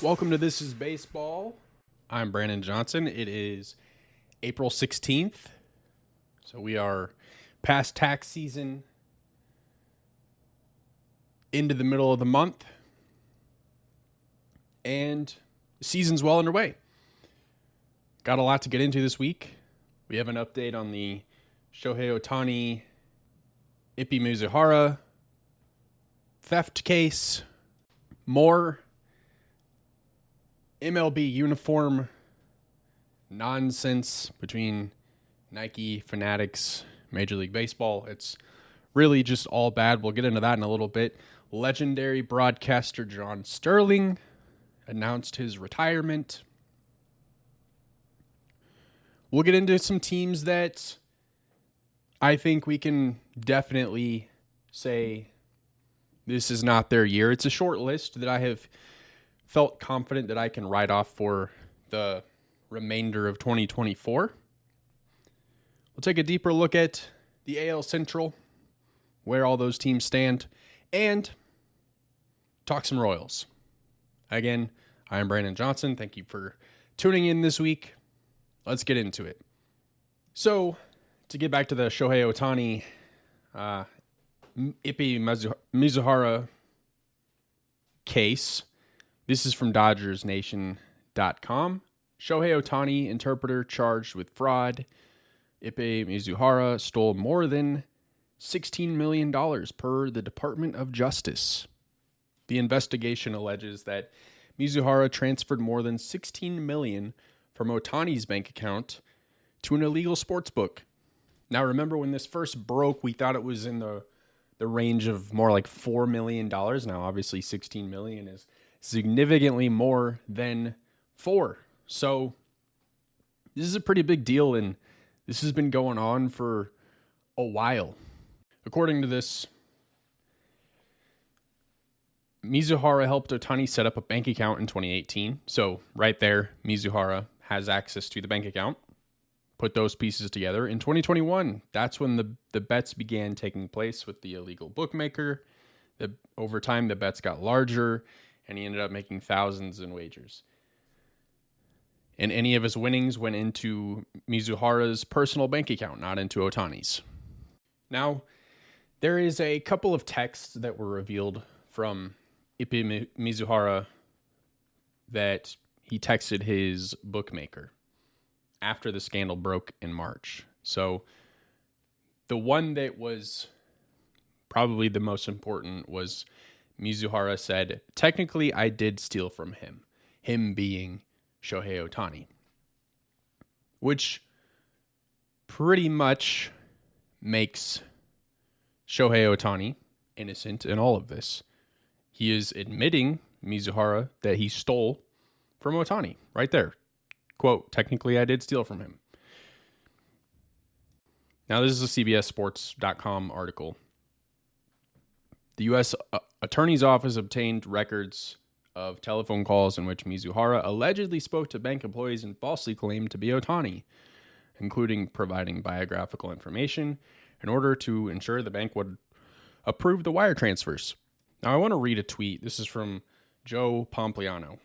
Welcome to This is Baseball. I'm Brandon Johnson. It is April 16th. So we are past tax season, into the middle of the month, and the season's well underway. Got a lot to get into this week. We have an update on the Shohei Ohtani, Ippei Mizuhara theft case, more MLB uniform nonsense between Nike, Fanatics, Major League Baseball. It's really just all bad. We'll get into that in a little bit. Legendary broadcaster John Sterling announced his retirement. We'll get into some teams that I think we can definitely say this is not their year. It's a short list that I have felt confident that I can write off for the remainder of 2024. We'll take a deeper look at the AL Central, where all those teams stand, and talk some Royals. Again, I am Brandon Johnson. Thank you for tuning in this week. Let's get into it. So, to get back to the Shohei Ohtani, Ippei Mizuhara case, this is from DodgersNation.com. Shohei Ohtani, interpreter charged with fraud. Ippei Mizuhara stole more than $16 million per the Department of Justice. The investigation alleges that Mizuhara transferred more than $16 million from Ohtani's bank account to an illegal sports book. Now, remember when this first broke, we thought it was in the range of more like $4 million. Now, obviously, $16 million is significantly more than 4. So this is a pretty big deal, and this has been going on for a while. According to this, Mizuhara helped Ohtani set up a bank account in 2018. So right there, Mizuhara has access to the bank account. Put those pieces together. In 2021, that's when the bets began taking place with the illegal bookmaker. Over time, the bets got larger, and he ended up making thousands in wagers. And any of his winnings went into Mizuhara's personal bank account, not into Ohtani's. Now, there is a couple of texts that were revealed from Ippei Mizuhara that he texted his bookmaker after the scandal broke in March. So the one that was probably the most important was Mizuhara said, technically I did steal from him being Shohei Ohtani, which pretty much makes Shohei Ohtani innocent in all of this. He is admitting, Mizuhara, that he stole from Ohtani right there. Quote, technically I did steal from him. Now, this is a CBSSports.com article. The U.S. Attorney's Office obtained records of telephone calls in which Mizuhara allegedly spoke to bank employees and falsely claimed to be Ohtani, including providing biographical information in order to ensure the bank would approve the wire transfers. Now, I want to read a tweet. This is from Joe Pompliano.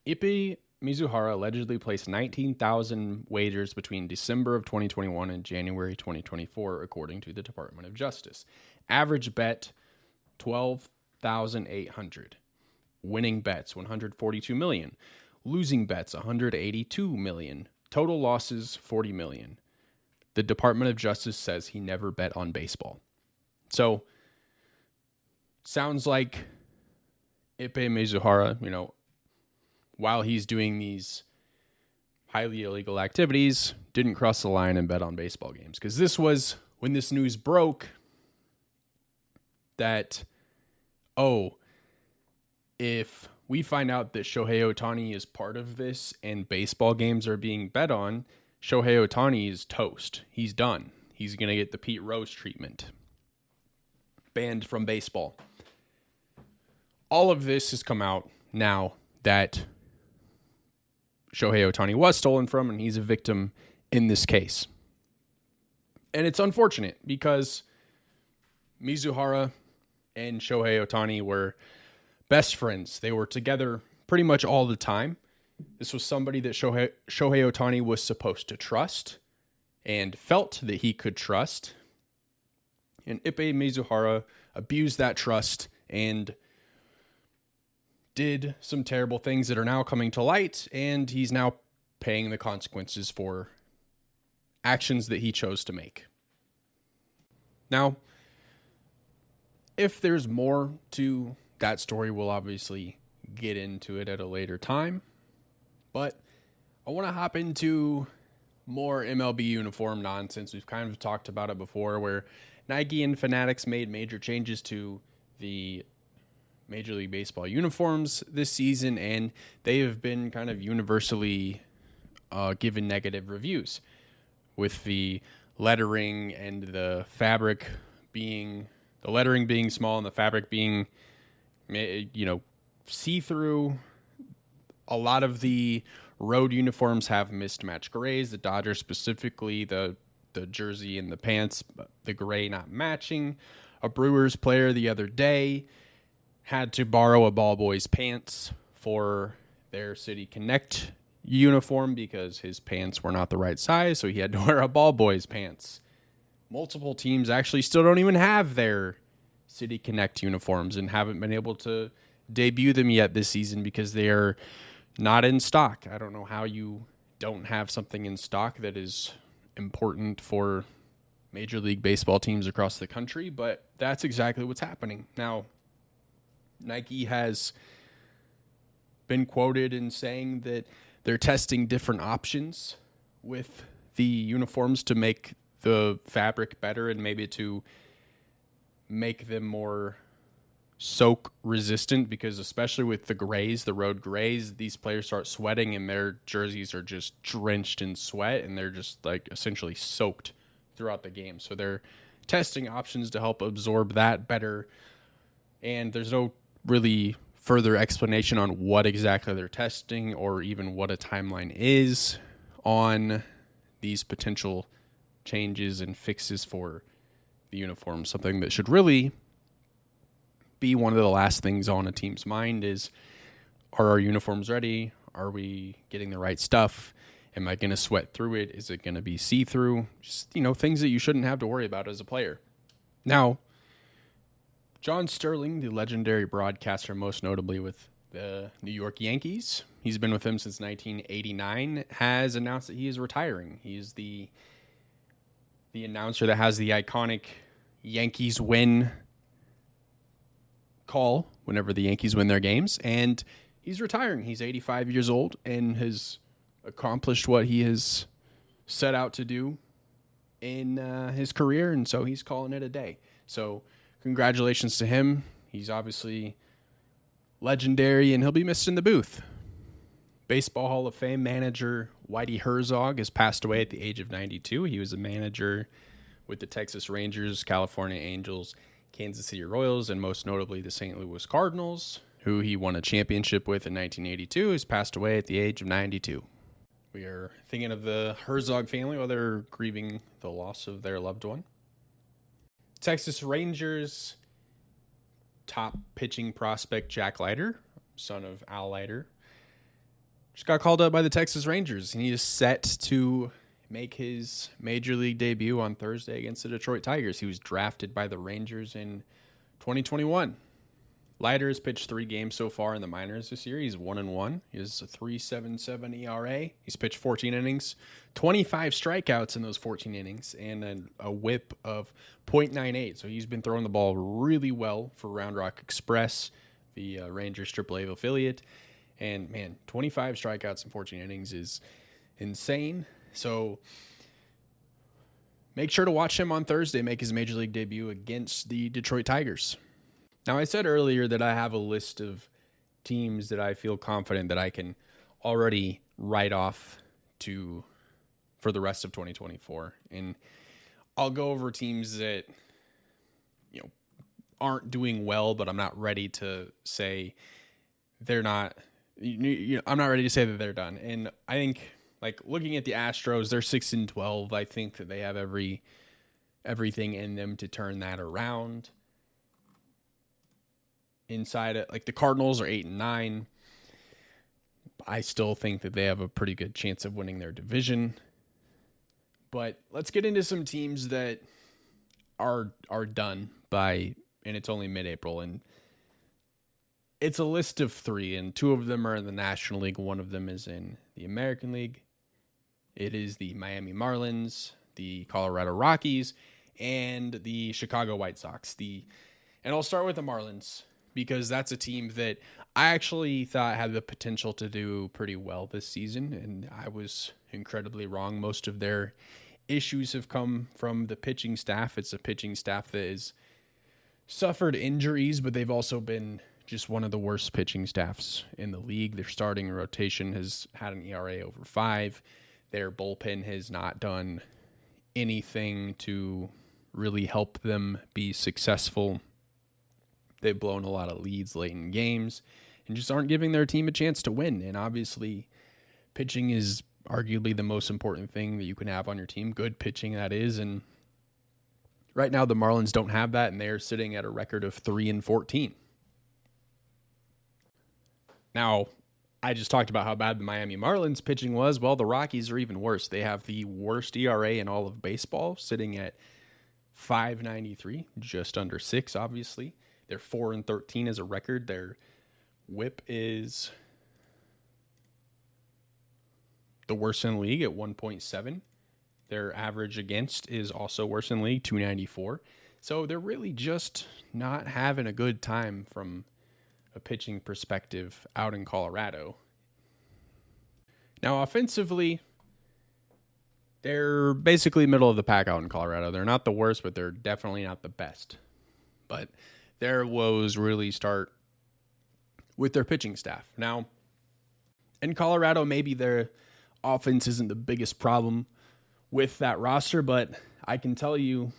Ippei Mizuhara allegedly placed 19,000 wagers between December of 2021 and January 2024, according to the Department of Justice. Average bet, 12,800. Winning bets, 142 million. Losing bets, 182 million. Total losses, 40 million. The Department of Justice says he never bet on baseball. So, sounds like Ippei Mizuhara, while he's doing these highly illegal activities, didn't cross the line and bet on baseball games. Because this was when this news broke that, if we find out that Shohei Ohtani is part of this and baseball games are being bet on, Shohei Ohtani is toast. He's done. He's going to get the Pete Rose treatment. Banned from baseball. All of this has come out now that Shohei Ohtani was stolen from, and he's a victim in this case. And it's unfortunate because Mizuhara and Shohei Ohtani were best friends. They were together pretty much all the time. This was somebody that Shohei Ohtani was supposed to trust and felt that he could trust. And Ippei Mizuhara abused that trust and did some terrible things that are now coming to light, and he's now paying the consequences for actions that he chose to make. Now, if there's more to that story, we'll obviously get into it at a later time. But I want to hop into more MLB uniform nonsense. We've kind of talked about it before, where Nike and Fanatics made major changes to the Major League Baseball uniforms this season, and they have been kind of universally given negative reviews, with the lettering and the fabric being, the lettering being small and the fabric being, see-through. A lot of the road uniforms have mismatched grays. The Dodgers specifically, the jersey and the pants, the gray not matching. A Brewers player the other day had to borrow a Ball Boys pants for their City Connect uniform because his pants were not the right size, so he had to wear a Ball Boys pants. Multiple teams actually still don't even have their City Connect uniforms and haven't been able to debut them yet this season because they are not in stock. I don't know how you don't have something in stock that is important for Major League Baseball teams across the country, but that's exactly what's happening. Now, Nike has been quoted in saying that they're testing different options with the uniforms to make the fabric better and maybe to make them more soak resistant, because especially with the grays, the road grays, these players start sweating and their jerseys are just drenched in sweat and they're just like essentially soaked throughout the game. So they're testing options to help absorb that better. And there's no really further explanation on what exactly they're testing or even what a timeline is on these potential changes and fixes for the uniform. Something that should really be one of the last things on a team's mind is, are our uniforms ready? Are we getting the right stuff? Am I going to sweat through it? Is it going to be see-through? Just, things that you shouldn't have to worry about as a player. Now, John Sterling, the legendary broadcaster, most notably with the New York Yankees, he's been with them since 1989, has announced that he is retiring. He's the announcer that has the iconic Yankees win call whenever the Yankees win their games, and he's retiring. He's 85 years old and has accomplished what he has set out to do in his career, and so he's calling it a day. So congratulations to him. He's obviously legendary, and he'll be missed in the booth. Baseball Hall of Fame manager Whitey Herzog has passed away at the age of 92. He was a manager with the Texas Rangers, California Angels, Kansas City Royals, and most notably the St. Louis Cardinals, who he won a championship with in 1982. He's passed away at the age of 92. We are thinking of the Herzog family while they're grieving the loss of their loved one. Texas Rangers top pitching prospect Jack Leiter, son of Al Leiter, just got called up by the Texas Rangers, and he is set to make his major league debut on Thursday against the Detroit Tigers. He was drafted by the Rangers in 2021. Leiter has pitched 3 games so far in the minors this year. He's 1-1. He has a 3.77 ERA. He's pitched 14 innings, 25 strikeouts in those 14 innings, and a whip of .98. So he's been throwing the ball really well for Round Rock Express, the Rangers AAA affiliate. And, man, 25 strikeouts in 14 innings is insane. So make sure to watch him on Thursday make his major league debut against the Detroit Tigers. Now, I said earlier that I have a list of teams that I feel confident that I can already write off for the rest of 2024. And I'll go over teams that, aren't doing well, but I'm not ready to say they're not, I'm not ready to say that they're done. And I think, looking at the Astros, they're 6-12. I think that they have everything in them to turn that around. Inside it, the Cardinals are 8-9. I still think that they have a pretty good chance of winning their division. But let's get into some teams that are done by, and it's only mid-April, and it's a list of 3, and 2 of them are in the National League. One of them is in the American League. It is the Miami Marlins, the Colorado Rockies, and the Chicago White Sox. And I'll start with the Marlins because that's a team that I actually thought had the potential to do pretty well this season, and I was incredibly wrong. Most of their issues have come from the pitching staff. It's a pitching staff that has suffered injuries, but they've also been just one of the worst pitching staffs in the league. Their starting rotation has had an ERA over 5. Their bullpen has not done anything to really help them be successful. They've blown a lot of leads late in games and just aren't giving their team a chance to win. And obviously, pitching is arguably the most important thing that you can have on your team. Good pitching, that is. And right now, the Marlins don't have that, and they're sitting at a record of 3-14. Now, I just talked about how bad the Miami Marlins pitching was. Well, the Rockies are even worse. They have the worst ERA in all of baseball, sitting at 5.93, just under 6, obviously. They're 4-13 as a record. Their whip is the worst in the league at 1.7. Their average against is also worse in the league, 294. So they're really just not having a good time from a pitching perspective out in Colorado. Now, offensively, they're basically middle of the pack out in Colorado. They're not the worst, but they're definitely not the best. But their woes really start with their pitching staff. Now, in Colorado, maybe their offense isn't the biggest problem with that roster, but I can tell you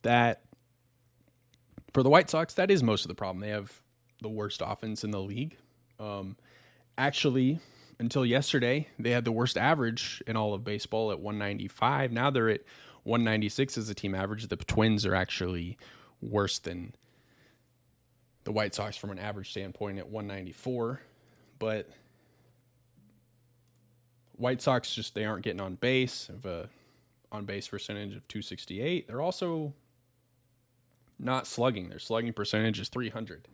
that for the White Sox, that is most of the problem. They have the worst offense in the league. Actually, until yesterday, they had the worst average in all of baseball at 195. Now they're at 196 as a team average. The Twins are actually worse than the White Sox from an average standpoint at 194. But White Sox they aren't getting on base. Have a on-base percentage of 268. They're also not slugging. Their slugging percentage is 300.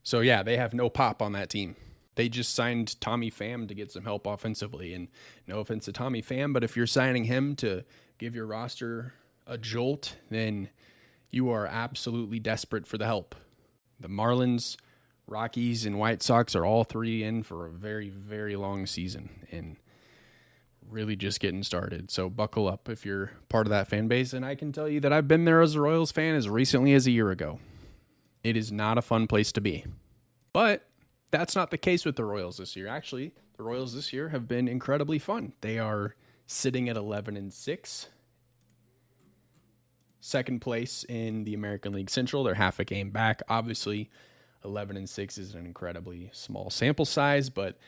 So, yeah, they have no pop on that team. They just signed Tommy Pham to get some help offensively. And no offense to Tommy Pham, but if you're signing him to give your roster a jolt, then you are absolutely desperate for the help. The Marlins, Rockies, and White Sox are all 3 in for a very, very long season and really just getting started. So buckle up if you're part of that fan base. And I can tell you that I've been there as a Royals fan as recently as a year ago. It is not a fun place to be. But that's not the case with the Royals this year. Actually, the Royals this year have been incredibly fun. They are sitting at 11-6. Second place in the American League Central. They're half a game back. Obviously, 11-6 is an incredibly small sample size, but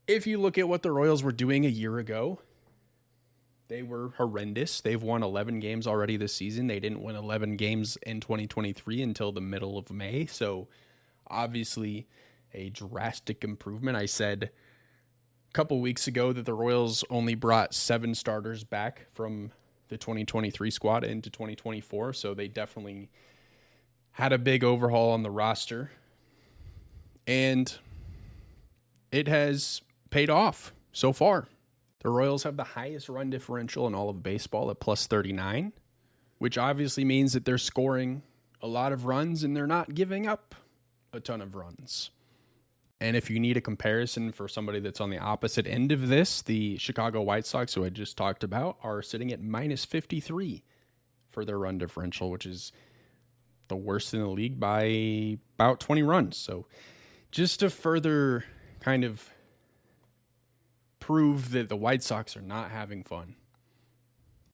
if you look at what the Royals were doing a year ago, they were horrendous. They've won 11 games already this season. They didn't win 11 games in 2023 until the middle of May. So obviously a drastic improvement. I said a couple weeks ago that the Royals only brought 7 starters back from the 2023 squad into 2024. So they definitely had a big overhaul on the roster. And it has paid off so far. The Royals have the highest run differential in all of baseball at plus 39, which obviously means that they're scoring a lot of runs and they're not giving up a ton of runs. And if you need a comparison for somebody that's on the opposite end of this, the Chicago White Sox, who I just talked about, are sitting at minus 53 for their run differential, which is the worst in the league by about 20 runs. So just to further kind of prove that the White Sox are not having fun.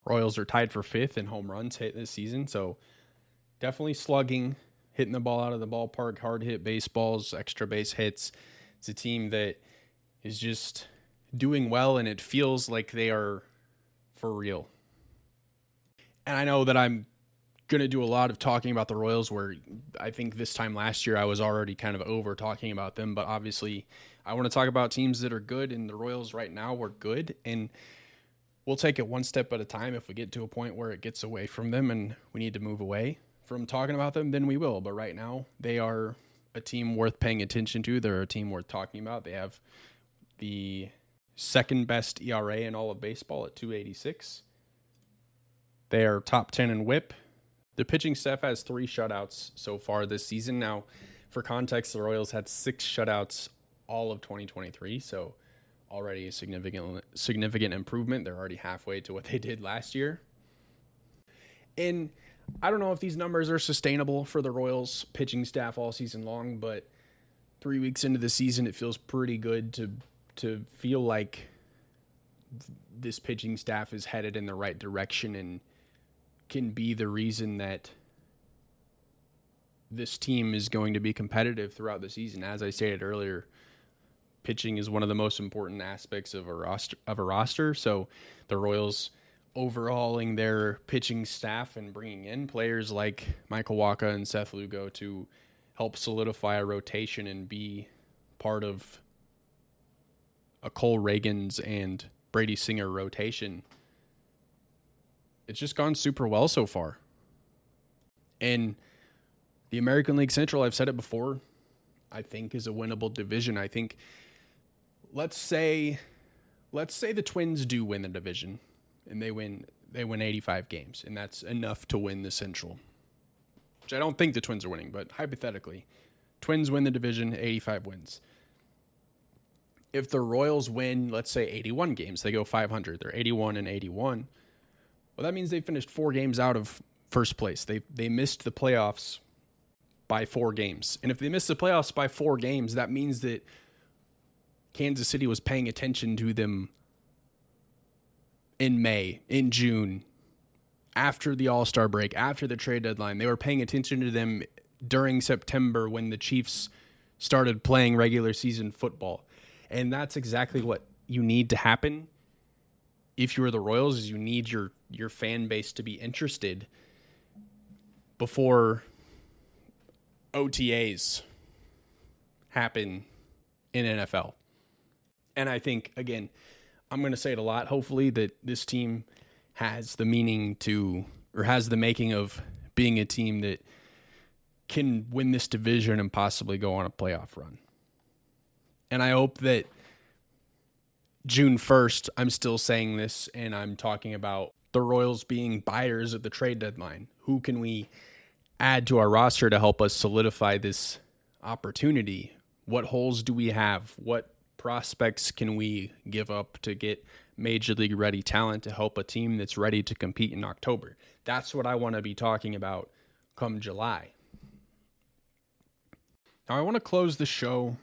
Royals are tied for 5th in home runs hit this season, so definitely slugging, hitting the ball out of the ballpark, hard hit baseballs, extra base hits. It's a team that is just doing well, and it feels like they are for real. And I know that I'm going to do a lot of talking about the Royals, where I think this time last year I was already kind of over talking about them. But obviously I want to talk about teams that are good, and the Royals right now were good. And we'll take it one step at a time. If we get to a point where it gets away from them and we need to move away from talking about them, then we will. But right now they are a team worth paying attention to. They're a team worth talking about. They have the second best ERA in all of baseball at 2.86. They are top 10 in WHIP. The pitching staff has 3 shutouts so far this season. Now, for context, the Royals had 6 shutouts all of 2023, so already a significant improvement. They're already halfway to what they did last year. And I don't know if these numbers are sustainable for the Royals pitching staff all season long, but 3 weeks into the season, it feels pretty good to feel like this pitching staff is headed in the right direction and can be the reason that this team is going to be competitive throughout the season. As I stated earlier, pitching is one of the most important aspects of a roster. So the Royals overhauling their pitching staff and bringing in players like Michael Wacha and Seth Lugo to help solidify a rotation and be part of a Cole Reagans and Brady Singer rotation. It's just gone super well so far. And the American League Central, I've said it before, I think is a winnable division. I think let's say the Twins do win the division and they win 85 games, and that's enough to win the Central. Which I don't think the Twins are winning, but hypothetically, Twins win the division, 85 wins. If the Royals win, let's say 81 games, they go 500, they're 81-81. Well, that means they finished 4 games out of first place. They missed the playoffs by 4 games. And if they missed the playoffs by 4 games, that means that Kansas City was paying attention to them in May, in June, after the All-Star break, after the trade deadline. They were paying attention to them during September when the Chiefs started playing regular season football. And that's exactly what you need to happen if you're the Royals, is you need your fan base to be interested before OTAs happen in NFL. And I think, again, I'm going to say it a lot, hopefully, that this team has the meaning to, or has the making of being a team that can win this division and possibly go on a playoff run. And I hope that June 1st, I'm still saying this, and I'm talking about the Royals being buyers at the trade deadline. Who can we add to our roster to help us solidify this opportunity? What holes do we have? What prospects can we give up to get Major League ready talent to help a team that's ready to compete in October? That's what I want to be talking about come July. Now, I want to close the show,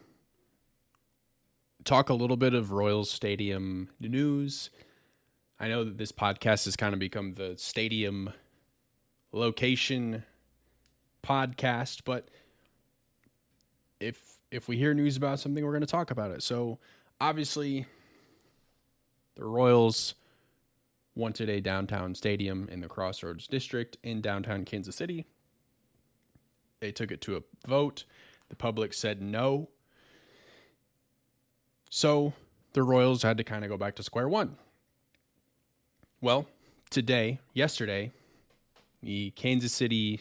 talk a little bit of Royals Stadium news. I know that this podcast has kind of become the stadium location podcast, but if we hear news about something, we're going to talk about it. So obviously the Royals wanted a downtown stadium in the Crossroads District in downtown Kansas City. They took it to a vote. The public said no. So the Royals had to kind of go back to square one. Well, yesterday, the Kansas City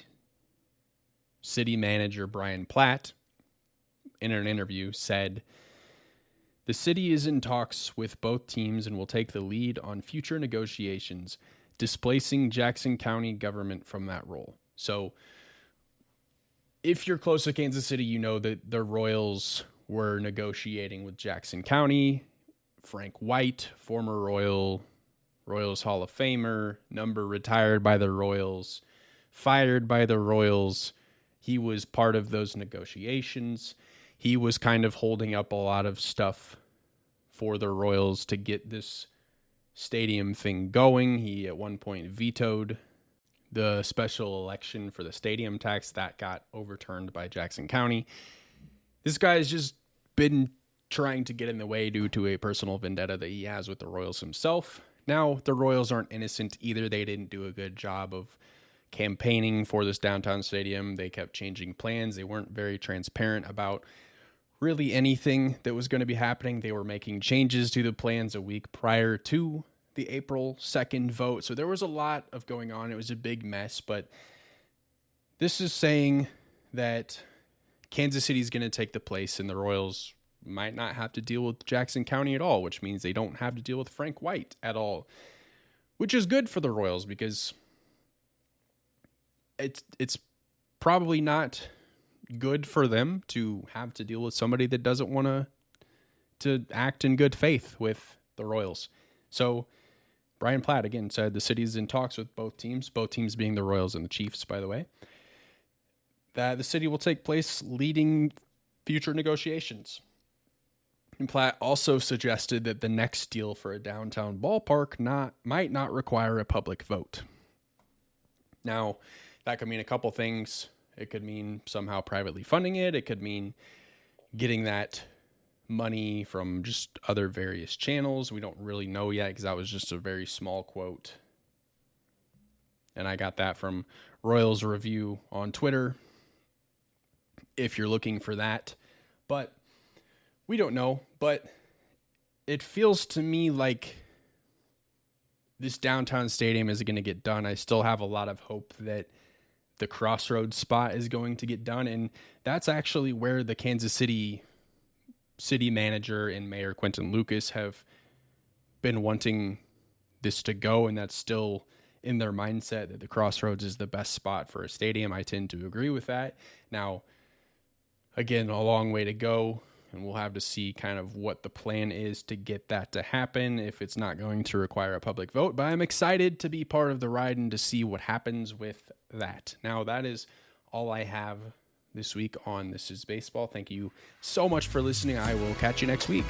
manager Brian Platt, in an interview, said, "The city is in talks with both teams and will take the lead on future negotiations, displacing Jackson County government from that role." So if you're close to Kansas City, you know that the Royals were negotiating with Jackson County. Frank White, former Royals Hall of Famer, number retired by the Royals, fired by the Royals. He was part of those negotiations. He was kind of holding up a lot of stuff for the Royals to get this stadium thing going. He at one point vetoed the special election for the stadium tax that got overturned by Jackson County. This guy's just been trying to get in the way due to a personal vendetta that he has with the Royals himself. Now, the Royals aren't innocent either. They didn't do a good job of campaigning for this downtown stadium. They kept changing plans. They weren't very transparent about really anything that was going to be happening. They were making changes to the plans a week prior to the April 2nd vote. So there was a lot of going on. It was a big mess, but this is saying that Kansas City is going to take the place and the Royals might not have to deal with Jackson County at all, which means they don't have to deal with Frank White at all, which is good for the Royals because it's probably not good for them to have to deal with somebody that doesn't want to act in good faith with the Royals. So Brian Platt again said the city's in talks with both teams being the Royals and the Chiefs, by the way, that the city will take place leading future negotiations. And Platt also suggested that the next deal for a downtown ballpark might not require a public vote. Now, that could mean a couple things. It could mean somehow privately funding it. It could mean getting that money from just other various channels. We don't really know yet because that was just a very small quote. And I got that from Royals Review on Twitter, if you're looking for that. But we don't know. But it feels to me like this downtown stadium is going to get done. I still have a lot of hope that the Crossroads spot is going to get done. And that's actually where the Kansas City manager and Mayor Quentin Lucas have been wanting this to go. And that's still in their mindset that the Crossroads is the best spot for a stadium. I tend to agree with that. Now, again, a long way to go. And we'll have to see kind of what the plan is to get that to happen if it's not going to require a public vote. But I'm excited to be part of the ride and to see what happens with that. Now, that is all I have this week on This Is Baseball. Thank you so much for listening. I will catch you next week.